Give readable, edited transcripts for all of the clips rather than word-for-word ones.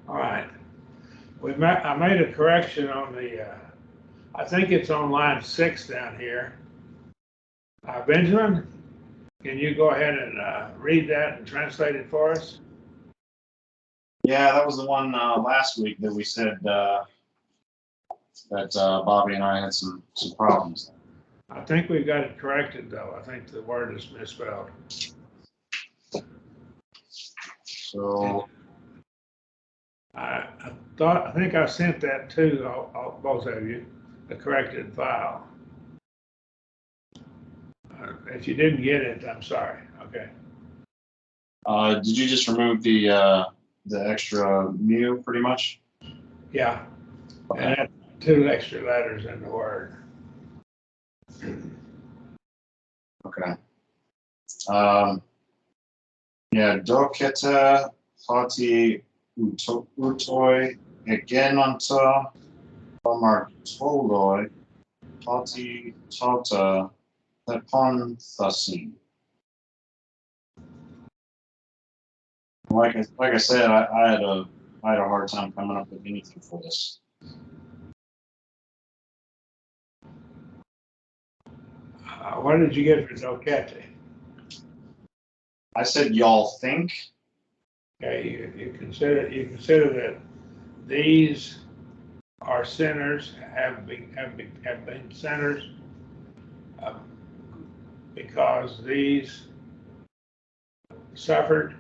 All right. I made a correction on the, I think it's on line 6 down here. Benjamin, can you go ahead and read that and translate it for us? Yeah, that was the one last week that we said that Bobby and I had some problems. I think we've got it corrected, though. I think the word is misspelled. So I think I sent that to both of you, the corrected file. If you didn't get it, I'm sorry. Okay. did you just remove the extra mu pretty much? Yeah. Okay. And that's 2 extra letters in the word. Okay. Yeah, doketa hati utoi egenanta homartoloi hati tota lepanthasin. Like I said, I had a hard time coming up with anything for this. What did you get for dokete? I said y'all think. Okay, you consider that these are sinners, have been sinners, because these suffered.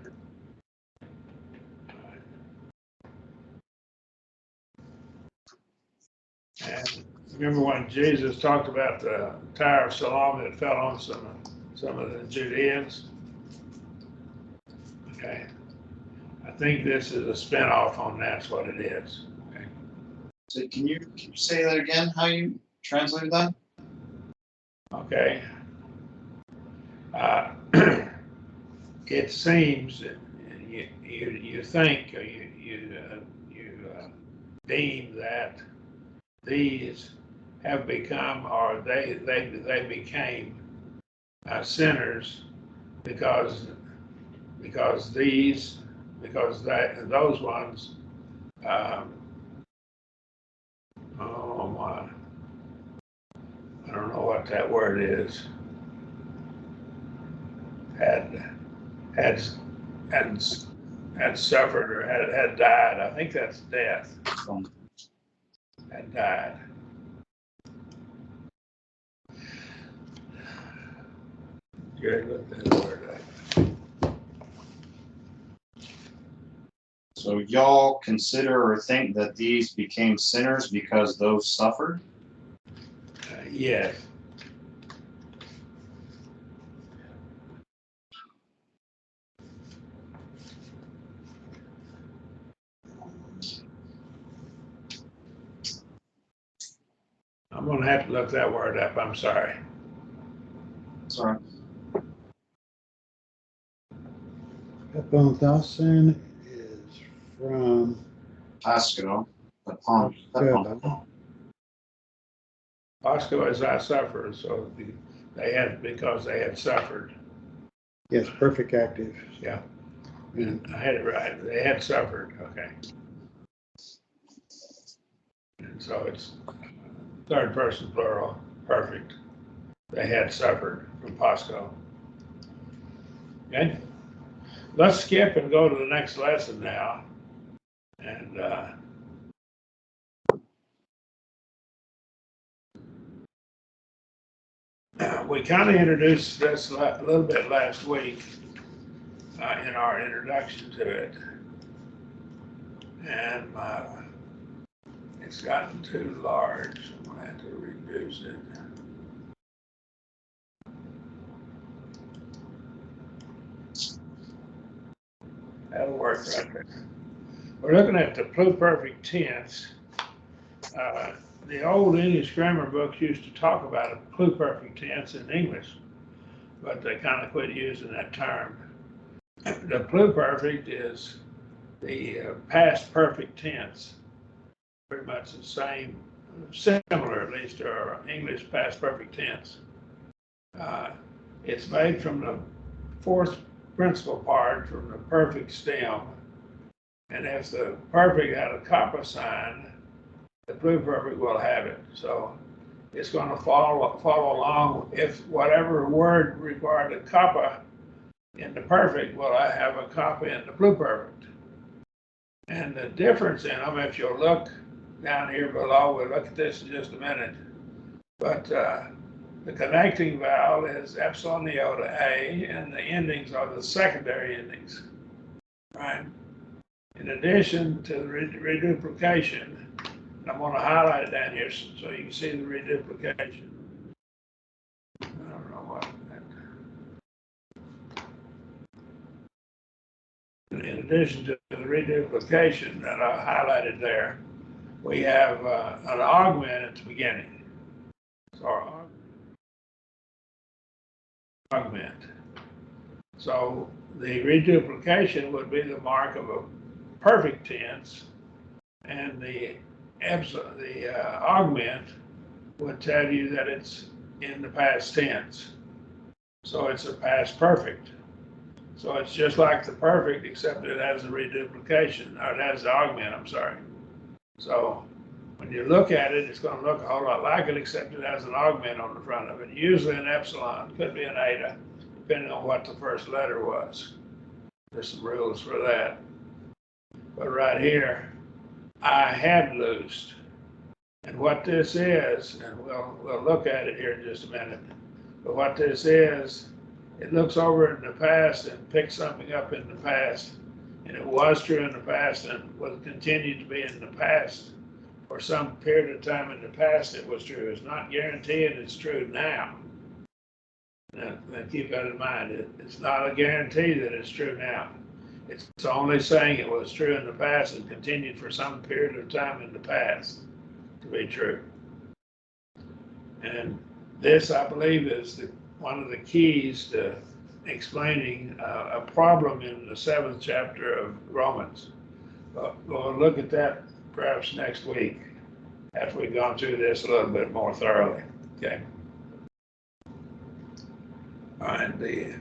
And remember when Jesus talked about the Tower of Siloam that fell on some of the Judeans? Okay. I think this is a spinoff on that's what it is. Okay. So can you say that again? How you translated that? Okay. It seems that you think or you deem that these have become or they became sinners because those ones oh my, I don't know what that word is, had suffered or had died. I think that's death. Had died. Good, look that word up. So y'all consider or think that these became sinners because those suffered? Yes. I'm going to have to look that word up. I'm sorry. Sorry. Epanthasin is from Pasco. Pasco is I suffer, so because they had suffered. Yes, perfect active. Yeah. And I had it right. They had suffered. Okay. And so it's third person plural, perfect. They had suffered from Pasco. Okay. Let's skip and go to the next lesson now. And we kind of introduced this a little bit last week in our introduction to it. And it's gotten too large. I'm going to have to reduce it. That'll work right there. We're looking at the pluperfect tense. The old English grammar books used to talk about a pluperfect tense in English, but they kind of quit using that term. The pluperfect is the past perfect tense, pretty much the same, similar at least to our English past perfect tense. It's made from the fourth principal part from the perfect stem, And if the perfect had a comma sign, the pluperfect will have it. So it's going to follow along. If whatever word required a comma in the perfect, will I have a comma in the pluperfect? And the difference in them, if you'll look down here below, we'll look at this in just a minute. But the connecting vowel is epsilon iota A, and the endings are the secondary endings, right? In addition to the reduplication, and I'm going to highlight it down here so you can see the reduplication. I don't know what. In addition to the reduplication that I highlighted there, we have an augment at the beginning. So augment. So the reduplication would be the mark of a perfect tense, and the augment would tell you that it's in the past tense. So it's a past perfect. So it's just like the perfect, except it has a reduplication, or it has the augment, I'm sorry. So when you look at it, it's going to look a whole lot like it, except it has an augment on the front of it. Usually an epsilon, could be an eta, depending on what the first letter was. There's some rules for that. But right here, I had loosed. And what this is, and we'll look at it here in just a minute, but what this is, it looks over in the past and picks something up in the past. And it was true in the past and will continue to be in the past for some period of time in the past. It was true. It's not guaranteed it's true now. Now keep that in mind. It's not a guarantee that it's true now. It's only saying it was true in the past and continued for some period of time in the past to be true. And this, I believe, is one of the keys to explaining a problem in the 7th chapter of Romans. But we'll look at that perhaps next week after we've gone through this a little bit more thoroughly. Okay. All right.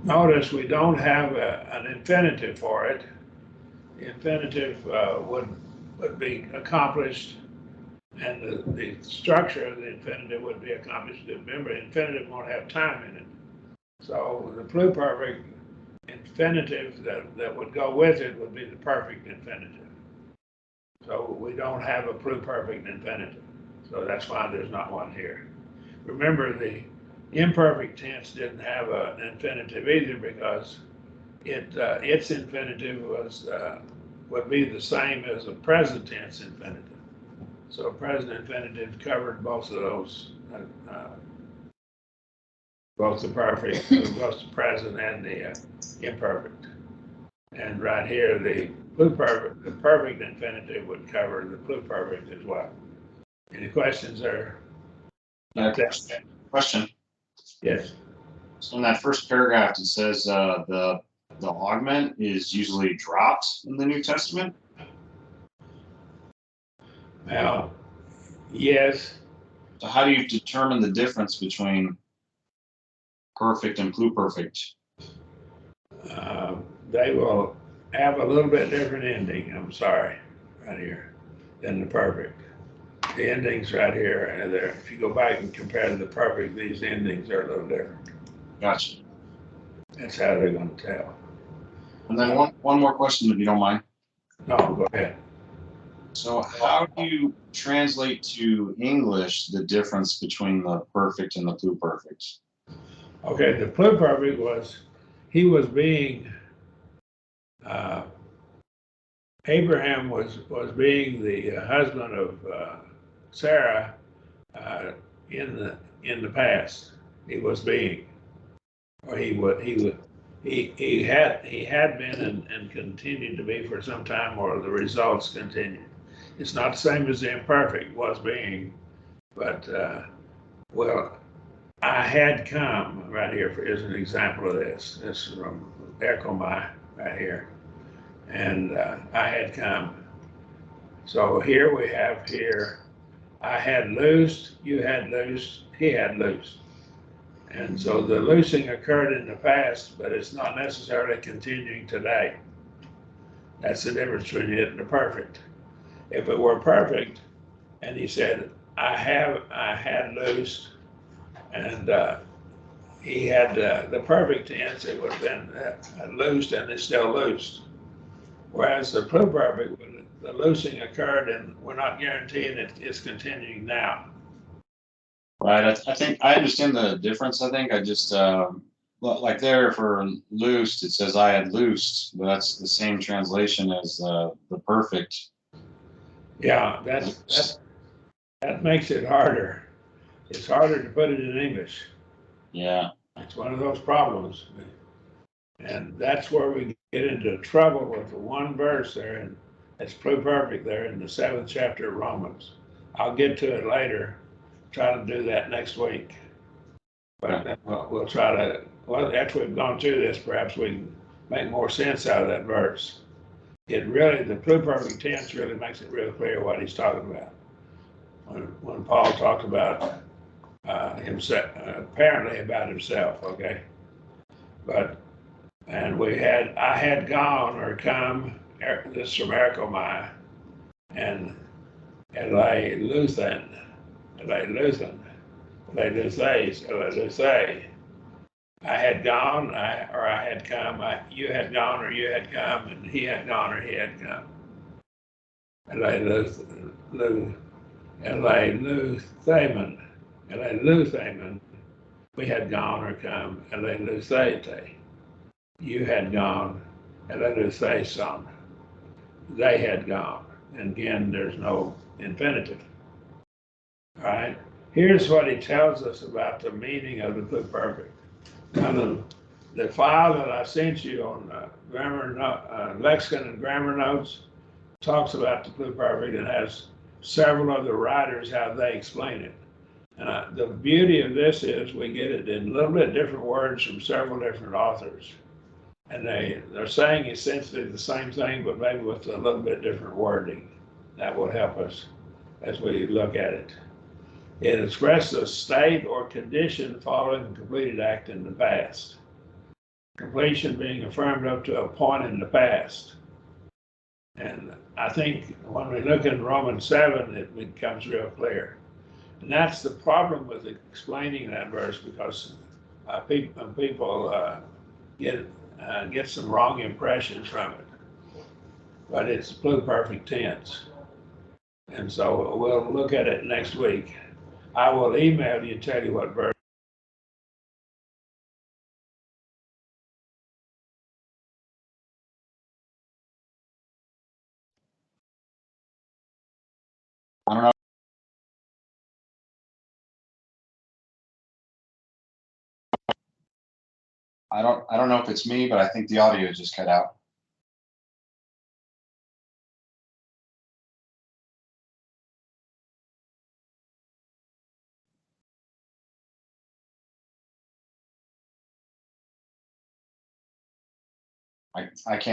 Notice we don't have an infinitive for it. The infinitive would be accomplished, and the structure of the infinitive would be accomplished. Remember, infinitive won't have time in it. So the pluperfect infinitive that would go with it would be the perfect infinitive. So we don't have a pluperfect infinitive. So that's why there's not one here. Remember, the imperfect tense didn't have an infinitive either, because its infinitive would be the same as a present tense infinitive. So present infinitive covered both of those, both the perfect, both the present and the imperfect. And right here, the perfect infinitive would cover the pluperfect as well. Any questions there? Question. Yes. So in that first paragraph, it says the augment is usually dropped in the New Testament. Well, yes. So how do you determine the difference between perfect and pluperfect? They will have a little bit different ending, I'm sorry, right here, than the perfect. The endings right here and there, if you go back and compare to the perfect, these endings are a little different. Gotcha. That's how they're going to tell. And then one more question, if you don't mind. No, go ahead. So how do you translate to English the difference between the perfect and the pluperfect? Okay, the pluperfect was, he was being, Abraham was being the husband of Sarah in the past. He was being, or he had been and continued to be for some time, or the results continued. It's not the same as the imperfect was being, but well, I had come right here is an example of this. This is from Erchomai right here, and I had come. So here we have here, I had loosed, you had loosed, he had loosed. And so the loosing occurred in the past, but it's not necessarily continuing today. That's the difference between it and the perfect. If it were perfect, and he said, I had loosed, and he had the perfect tense, it would have been loosed and it's still loosed. Whereas the pluperfect, when the loosing occurred and we're not guaranteeing it's continuing now. Right. I think I understand the difference. I think I just like there for loosed, it says I had loosed, but that's the same translation as the perfect. Yeah, that makes it harder. It's harder to put it in English. Yeah. It's one of those problems. And that's where we get into trouble with the one verse there, and it's pluperfect there in the 7th chapter of Romans. I'll get to it later. Try to do that next week. But then we'll try to, well, after we've gone through this, perhaps we can make more sense out of that verse. It really, the pluperfect tense really makes it real clear what he's talking about. When Paul talks about himself, apparently about himself, okay? But, and I had gone or come, this is from Erchomai, and Eluthan, I had gone, or I had come, you had gone or you had come, and he had gone or he had come. Eluthaman, we had gone or come, Eleluthete. You had gone, Elelutheson. They had gone. And again, there's no infinitive. All right. Here's what he tells us about the meaning of the pluperfect. Now, the file that I sent you on lexicon and grammar notes talks about the pluperfect and has several other writers how they explain it. And the beauty of this is we get it in a little bit different words from several different authors. And they're saying essentially the same thing, but maybe with a little bit different wording. That will help us as we look at it. It expresses a state or condition following a completed act in the past. Completion being affirmed up to a point in the past. And I think when we look in Romans 7, it becomes real clear. And that's the problem with explaining that verse, because people get some wrong impressions from it. But it's pluperfect tense. And so we'll look at it next week. I will email you and tell you what verse. I don't know. I don't know if it's me, but I think the audio just cut out. I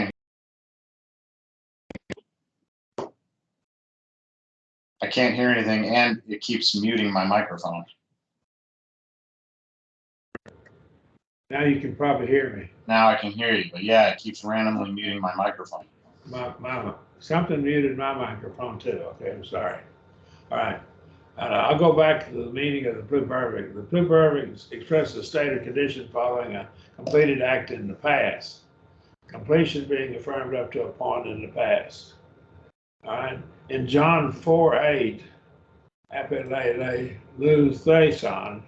can't hear anything, and it keeps muting my microphone. Now you can probably hear me. Now I can hear you, but yeah, it keeps randomly muting my microphone. Something muted my microphone too. Okay, I'm sorry. All right. I'll go back to the meaning of the pluperfect. The pluperfect expresses a state or condition following a completed act in the past. Completion being affirmed up to a point in the past. All right. In John 4:8, apeleleutheson,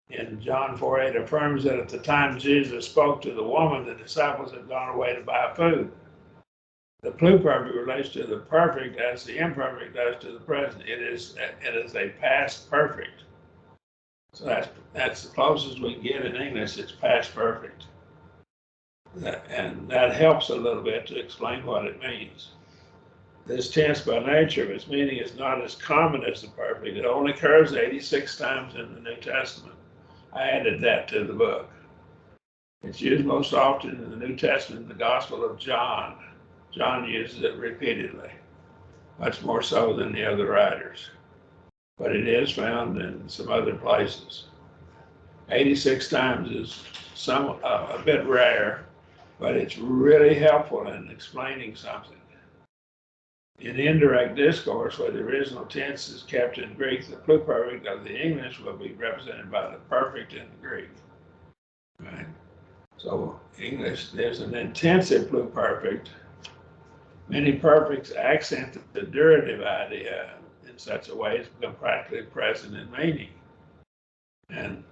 in John 4:8 affirms that at the time Jesus spoke to the woman, the disciples had gone away to buy food. The pluperfect relates to the perfect as the imperfect does to the present. It is a past perfect. So that's the closest we can get in English. It's past perfect. And that helps a little bit to explain what it means. This tense by nature of its meaning is not as common as the perfect. It only occurs 86 times in the New Testament. I added that to the book. It's used most often in the New Testament in the Gospel of John. John uses it repeatedly, much more so than the other writers. But it is found in some other places. 86 times is a bit rare, but it's really helpful in explaining something. In indirect discourse, where the original tense is kept in Greek, the pluperfect of the English will be represented by the perfect in the Greek. Right? So English, there's an intensive pluperfect. Many perfects accent the durative idea in such a way as to become practically present in meaning. And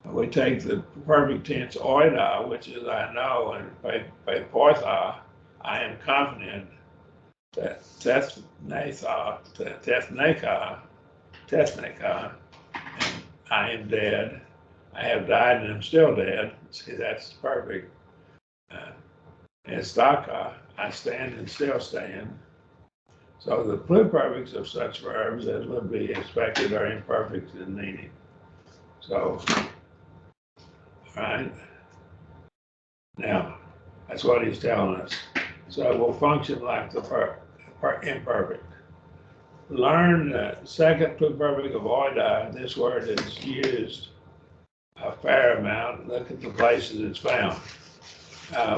we take the perfect tense oida, which is I know, and poitha, I am confident, that tethneka, and I am dead. I have died and I'm still dead. See, that's perfect. Estaka, I stand and still stand. So the pluperfects of such verbs as would be expected are imperfect in meaning. So, all right. Now, that's what he's telling us. So it will function like the imperfect. Learn the second pluperfect of oida. This word is used a fair amount. Look at the places it's found.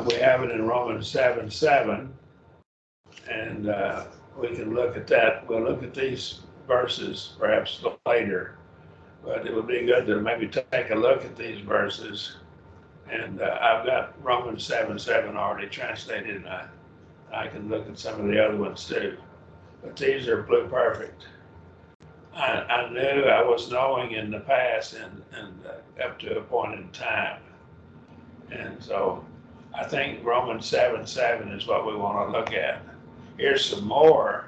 We have it in Romans 7:7, and we can look at that. We'll look at these verses perhaps later, but it would be good to maybe take a look at these verses. And I've got Romans 7:7 already translated, and I can look at some of the other ones too. But these are pluperfect. I knew I was knowing in the past and up to a point in time. And so I think Romans 7:7 is what we want to look at. Here's some more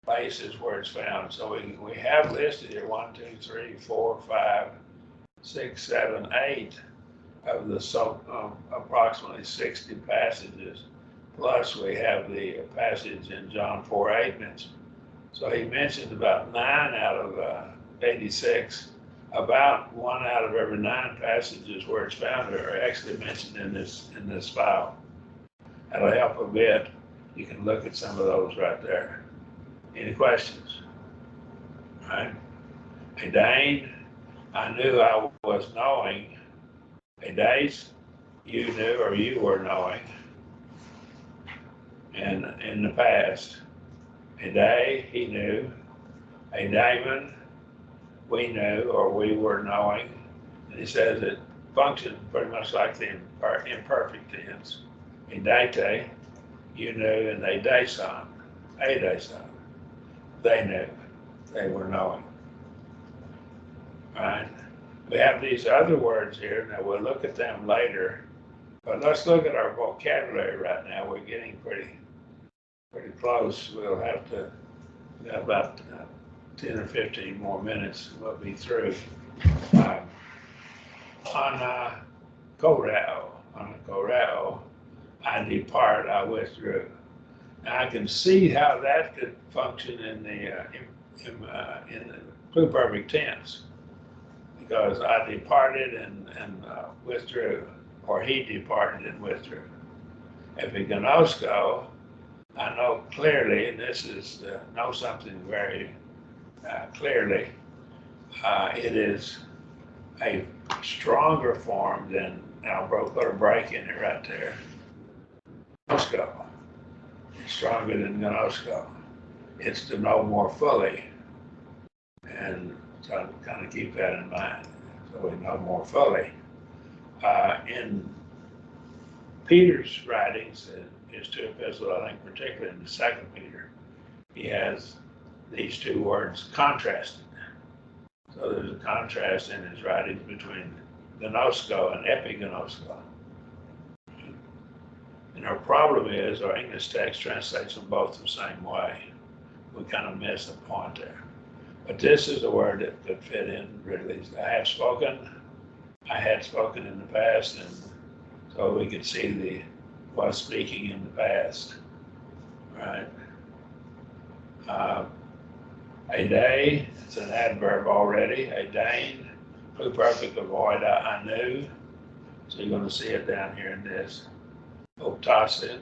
places where it's found. So we have listed here 1, 2, 3, 4, 5, 6, 7, 8 of the approximately 60 passages. Plus we have the passage in John 4:8 mentioned. So he mentioned about 9 out of 86. About 1 out of every 9 passages where it's found are actually mentioned in this file. That'll help a bit. You can look at some of those right there. Any questions? All right. Hey, Dane, I knew I was knowing. Hey, Dace, you knew or you were knowing. And in the past. Hey, Day, he knew. Hey, Damon, we knew or we were knowing. And he says it functions pretty much like the imperfect tense. Hey, Date, you knew, and they Dason, hey, Dason, they knew, they were knowing. All right. We have these other words here. Now we'll look at them later, but let's look at our vocabulary right now. We're getting pretty close. We'll have to, we got about 10 or 15 more minutes. We'll be through. On Korao, I depart, I withdrew. Now I can see how that could function in the pluperfect tense, because I departed and withdrew, or he departed and withdrew. Epigenosko, I know clearly, and this is know something very clearly. It is a stronger form than, I'll put a break in it right there. Gnosko. It's stronger than gnosko. It's to know more fully. And so kind of keep that in mind. So we know more fully. In Peter's writings, his 2 epistles, I think particularly in the 2nd Peter, he has these 2 words contrasted. So there's a contrast in his writings between gnosko and epigenosko. And our problem is our English text translates them both the same way. We kind of miss the point there. But this is a word that could fit in really. I had spoken in the past, and so we could see was speaking in the past, right? A day, it's an adverb already. A dane, pluperfect of oida, I knew. So you're going to see it down here in this. Optasia,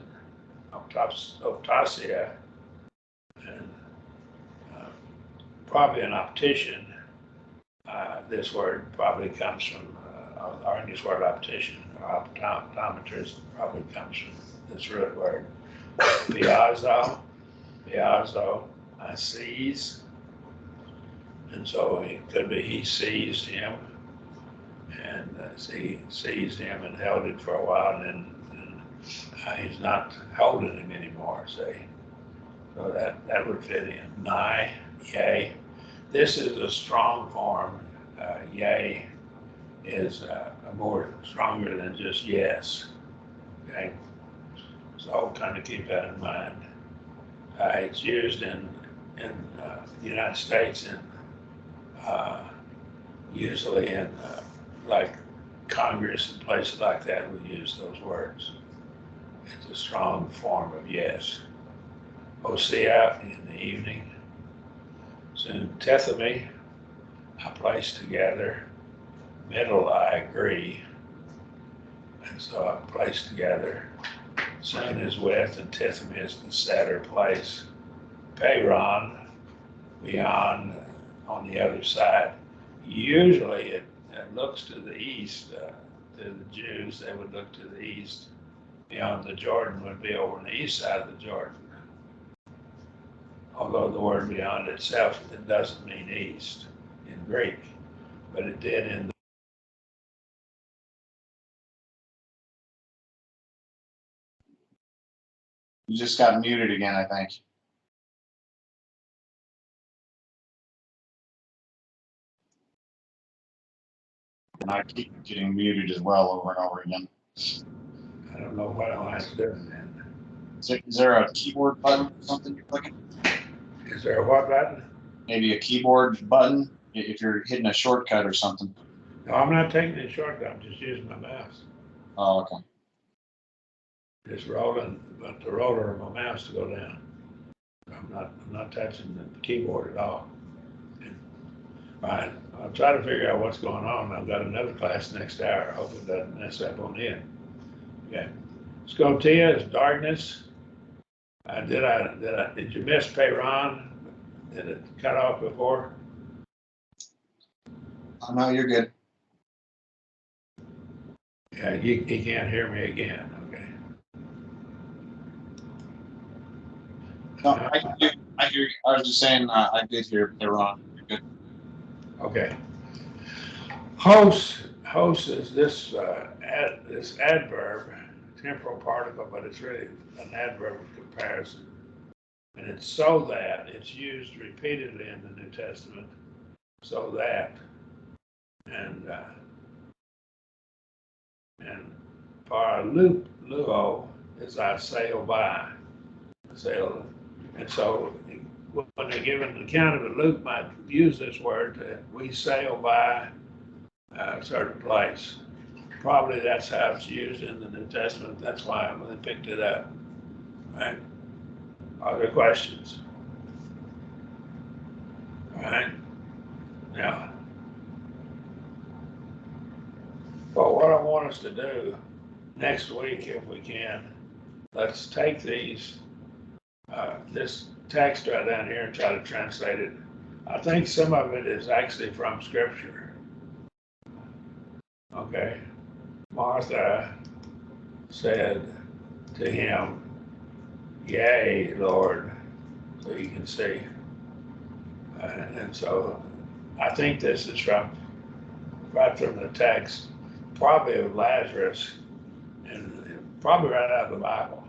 and probably an optician. This word probably comes from our English word optician, optometrist probably comes from this root word. Piazzo, I seize. And so it could be he seized him and he seized him and held it for a while, and he's not holding him anymore, see? So that would fit in. Nigh, yea. This is a strong form. Yea is more stronger than just yes. Okay, so kind of keep that in mind. It's used in the United States and usually in like Congress and places like that would use those words. It's a strong form of yes. Osea in the evening. Soon tethemy, I place together. Middle, I agree. And so I place together. Soon is with, and tethemy is the set or place. Peyron, beyond, on the other side. Usually it looks to the east. To the Jews, they would look to the east. Beyond the Jordan would be over on the east side of the Jordan. Although the word beyond itself, it doesn't mean east in Greek, but it did in You just got muted again, I think. And I keep getting muted as well over and over again. I don't know what I have to do then. Is there a keyboard button or something you're clicking? Is there a what button? Maybe a keyboard button if you're hitting a shortcut or something. No, I'm not taking a shortcut, I'm just using my mouse. Oh, okay. Just rolling, but the roller of my mouse to go down. I'm not touching the keyboard at all. All right, I'll try to figure out what's going on. I've got another class next hour. I hope it doesn't mess up on it. Okay. Scotia is darkness. Did you miss Peyron? Did it cut off before? Oh, no, you're good. Yeah, he can't hear me again. Okay. No, I hear you. I was just saying, I did hear Iran. You're good. Okay. Host is this this adverb, temporal particle, but it's really an adverb of comparison. And it's so that, it's used repeatedly in the New Testament, so that, and paraluo is I sail by, sail, and so when they give an account of it, Luke might use this word, we sail by a certain place. Probably that's how it's used in the New Testament. That's why they picked it up. Right? Other questions? All right. Now, well, what I want us to do next week, if we can, let's take these, this text right down here and try to translate it. I think some of it is actually from Scripture. Okay. Martha said to him, yea, Lord, so you can see. And so I think this is right from the text, probably of Lazarus, and probably right out of the Bible.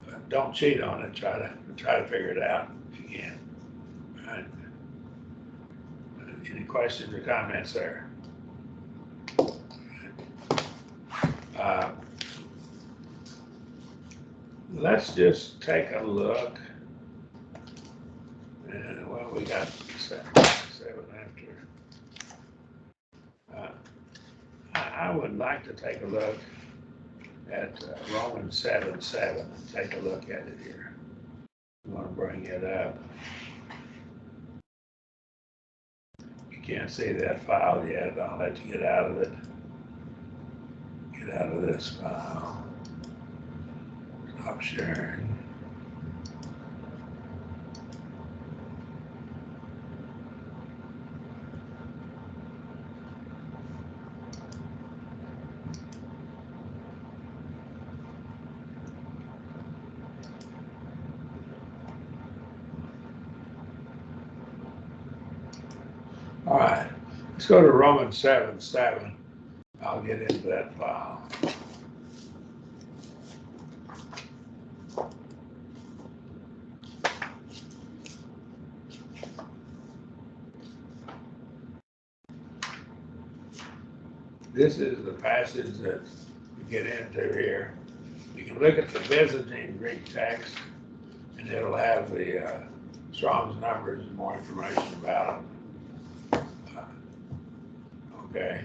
But don't cheat on it. Try to figure it out if you can. Right. Any questions or comments there? Let's just take a look. And well, we got seven after. I would like to take a look at Romans 7:7 and take a look at it here. I'm going to bring it up. You can't see that file yet. I'll let you get out of it. Get out of this file. Stop sharing. All right, let's go to Romans 7:7. I'll get into that file. This is the passage that we get into here. You can look at the Byzantine Greek text, and it'll have the Strong's numbers and more information about them. Okay.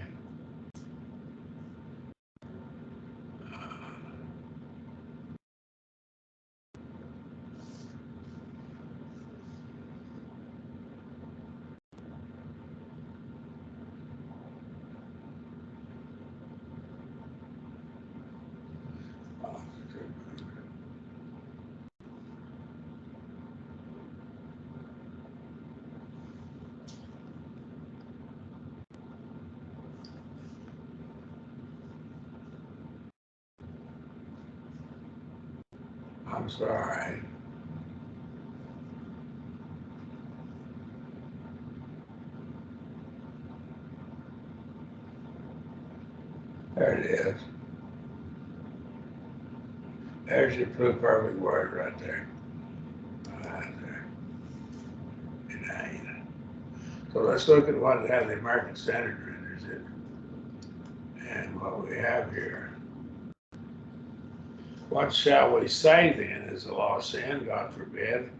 I'm sorry. There it is. There's your perfect word right there. Right there. It ain't. So let's look at how the American Standard renders it. And what we have here. What shall we say then? Is the law sin? God forbid.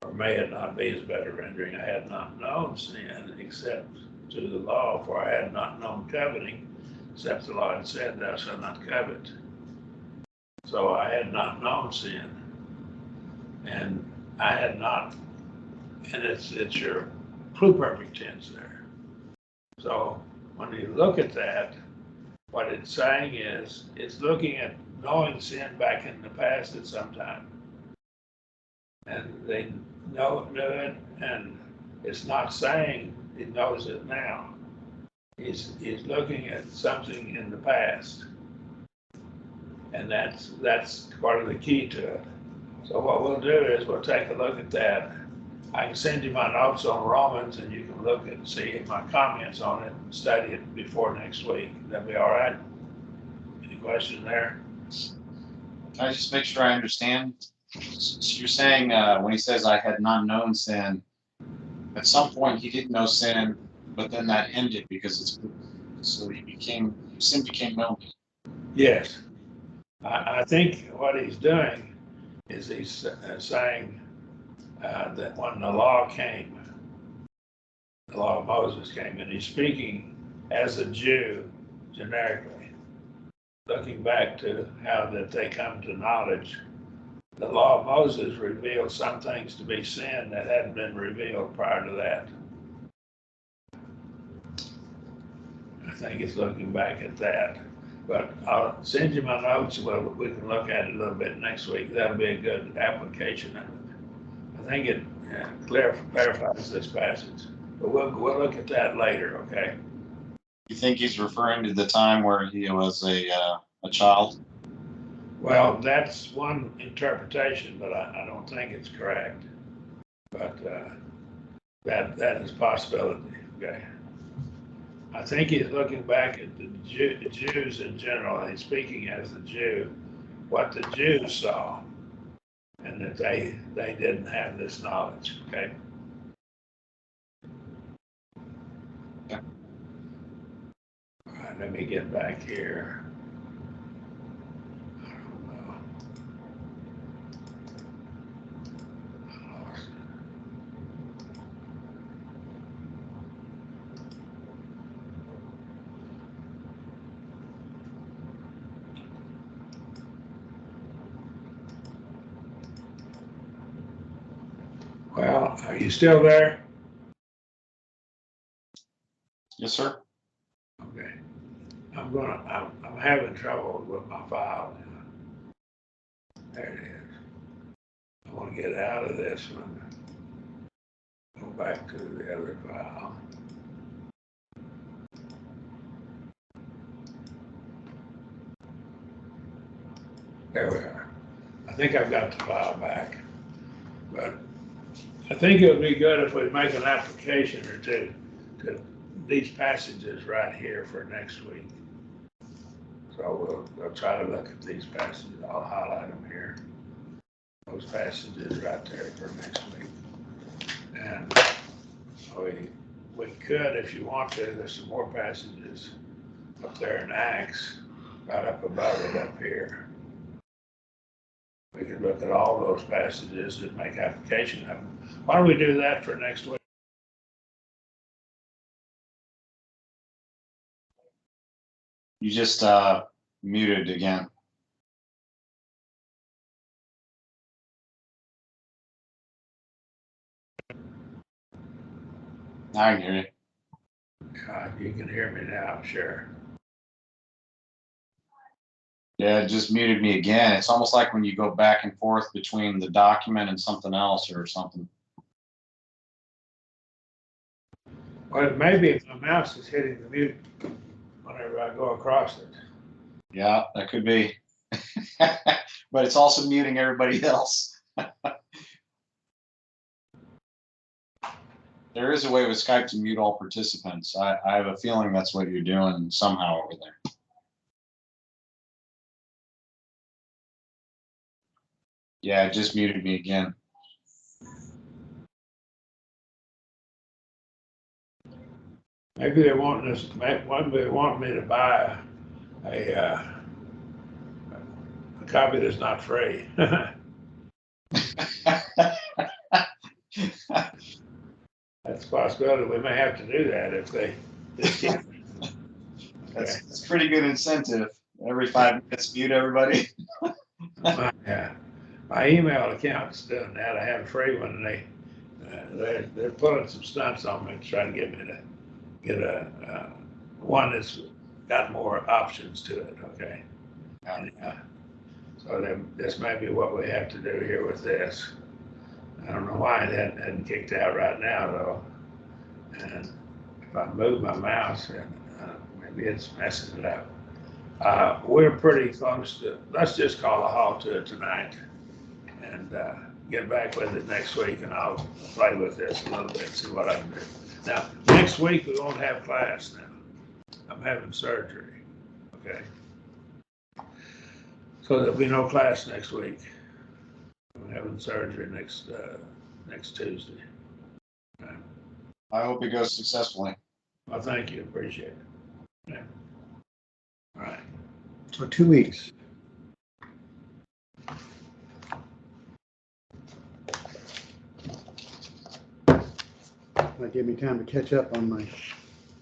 Or may it not be, is better rendering. I had not known sin except to the law, for I had not known coveting, except the law had said, thou shalt not covet. So I had not known sin. And I had not, and it's your pluperfect tense there. So when you look at that, what it's saying is, it's looking at knowing sin back in the past at some time. And they knew it, and it's not saying it knows it now. He's looking at something in the past. And that's part of the key to it. So what we'll do is we'll take a look at that. I can send you my notes on Romans, and you can look and see my comments on it and study it before next week. That'd be all right? Any questions there? Can I just make sure I understand? So you're saying when he says I had not known sin, at some point he didn't know sin, but then that ended because it's so sin became known. Yes. I think what he's doing is he's saying that when the law came, the law of Moses came, and he's speaking as a Jew generically, looking back to how that they come to knowledge. The law of Moses revealed some things to be sin that hadn't been revealed prior to that. I think it's looking back at that. But I'll send you my notes. Well, we can look at it a little bit next week. That'll be a good application of it. I think it clarifies this passage. But we'll look at that later, okay? You think he's referring to the time where he was a child? Well, that's one interpretation, but I don't think it's correct. But that is a possibility, okay? I think he's looking back at the Jews in general, and he's speaking as a Jew, what the Jews saw, and that they didn't have this knowledge, okay? Yeah. All right, let me get back here. I don't know. I lost it. Well, are you still there? Yes, sir. Okay. I'm having trouble with my file. There it is. I want to get out of this one. Go back to the other file. There we are. I think I've got the file back. But I think it would be good if we make an application or two these passages right here for next week. So we'll try to look at these passages. I'll highlight them here. Those passages right there for next week. And we could, if you want to, there's some more passages up there in Acts, right up above it up here. We could look at all those passages and make application of them. Why don't we do that for next week? You just muted again. I can hear you. You can hear me now, sure. Yeah, it just muted me again. It's almost like when you go back and forth between the document and something else or something. Well, maybe my mouse is hitting the mute whenever I go across it. Yeah, that could be. But it's also muting everybody else. There is a way with Skype to mute all participants. I have a feeling that's what you're doing somehow over there. Yeah, it just muted me again. Maybe they want me to buy a copy that's not free. That's a possibility. We may have to do that if they. That's pretty good incentive. Every 5 minutes, mute everybody. My email account's doing that. I have a free one, and they're pulling some stunts on me to try to get me to get a one that's got more options to it. Okay. So this may be what we have to do here with this. I don't know why it hadn't kicked out right now though. And if I move my mouse, maybe it's messing it up. We're pretty close to, let's just call a halt to it tonight and get back with it next week, and I'll play with this a little bit, see what I can do. Now, next week we won't have class now. I'm having surgery, okay? So there'll be no class next week. I'm having surgery next Tuesday. Okay. I hope it goes successfully. Well, thank you, appreciate it. Yeah. All right. So 2 weeks. Might give me time to catch up on my